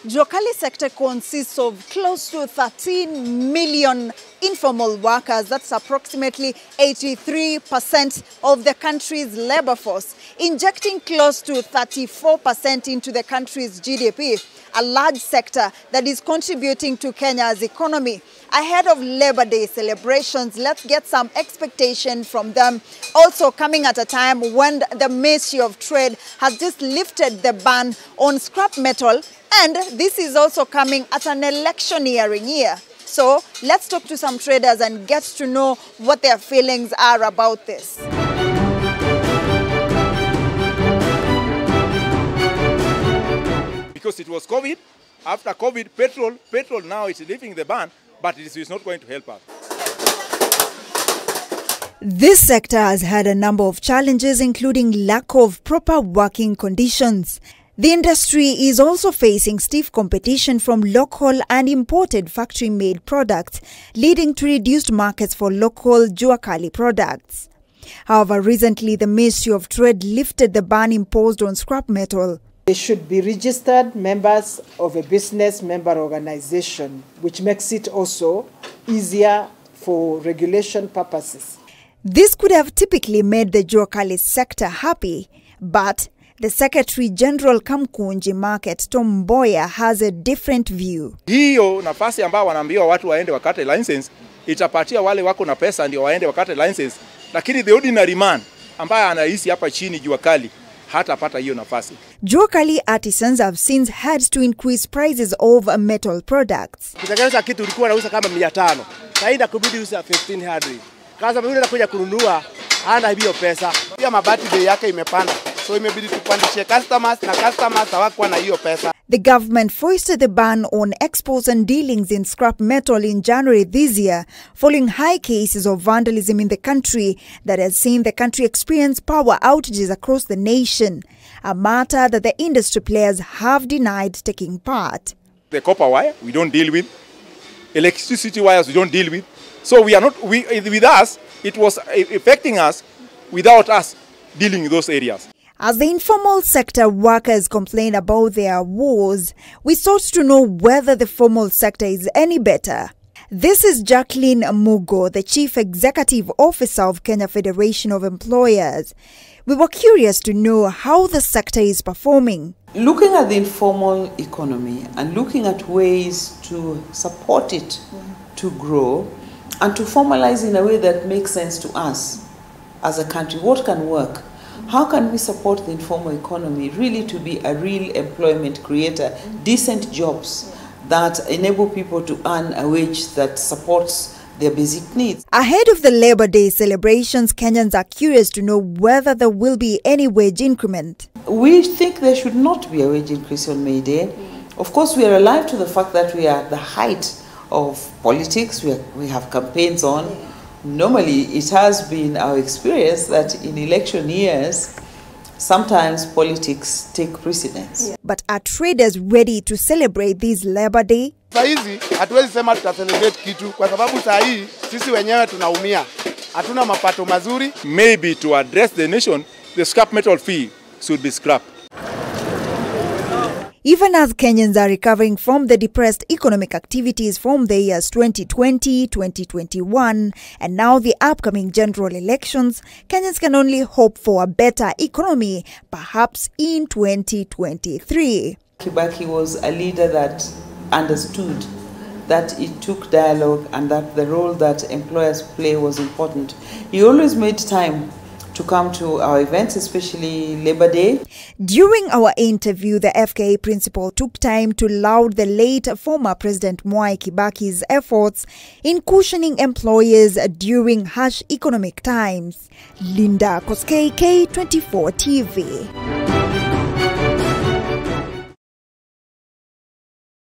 Juakali sector consists of close to 13 million informal workers. That's approximately 83% of the country's labor force, injecting close to 34% into the country's GDP, a large sector that is contributing to Kenya's economy. Ahead of Labor Day celebrations, let's get some expectation from them. Also coming at a time when the Ministry of Trade has just lifted the ban on scrap metal, and this is also coming at an electioneering year. So let's talk to some traders and get to know what their feelings are about this. Because it was COVID, after COVID, petrol now is lifting the ban, but it is not going to help us. This sector has had a number of challenges, including lack of proper working conditions. The industry is also facing stiff competition from local and imported factory-made products, leading to reduced markets for local Juakali products. However, recently the Ministry of Trade lifted the ban imposed on scrap metal. They should be registered members of a business member organization, which makes it also easier for regulation purposes. This could have typically made the Juakali sector happy, but the Secretary General Kamkunji Market, Tom Mboya, has a different view. Hiyo nafasi ambao wanaambiwa watu waende wakate license, itapatia wale wako na pesa ndio waende wakate license, lakini the ordinary man ambaye anaishi hapa chini Juakali hatapata hiyo nafasi. Juakali artisans have since had to increase prices of metal products. Kutengeneza kitu ulikuwa unauza kama 500, sasa inakubidi uza 1500. Kaza yule anakuja kununua hana hiyo pesa. Pia mabati bei yake imepanda. So imebidi tupandishe customers na customers hawakuwa na hiyo pesa. The government foisted the ban on exports and dealings in scrap metal in January this year, following high cases of vandalism in the country that has seen the country experience power outages across the nation, a matter that the industry players have denied taking part. The copper wire, we don't deal with. Electricity wires, we don't deal with. So with us, it was affecting us without us dealing with those areas. As the informal sector workers complain about their woes, we sought to know whether the formal sector is any better. This is Jacqueline Mugo, the Chief Executive Officer of Kenya Federation of Employers. We were curious to know how the sector is performing. Looking at the informal economy and looking at ways to support it to grow and to formalize in a way that makes sense to us as a country, what can work? How can we support the informal economy really to be a real employment creator, decent jobs that enable people to earn a wage that supports their basic needs? Ahead of the Labor Day celebrations, Kenyans are curious to know whether there will be any wage increment. We think there should not be a wage increase on May Day. Of course, we are alive to the fact that we are at the height of politics. We have campaigns on. Normally, it has been our experience that in election years, sometimes politics take precedence. But are traders ready to celebrate this Labor Day? Saizi hatuwezi sema tutacelebrate kitu kwa sababu saa hii sisi wenyewe tunaumia. Hatuna mapato mazuri. Maybe to address the nation, the scrap metal fee should be scrapped. Even as Kenyans are recovering from the depressed economic activities from the years 2020, 2021, and now the upcoming general elections, Kenyans can only hope for a better economy, perhaps in 2023. Kibaki was a leader that understood that it took dialogue and that the role that employers play was important. He always made time to come to our events, especially Labor Day. During our interview, the FKA principal took time to laud the late former President Mwai Kibaki's efforts in cushioning employers during harsh economic times. Linda Koskei, K24 TV.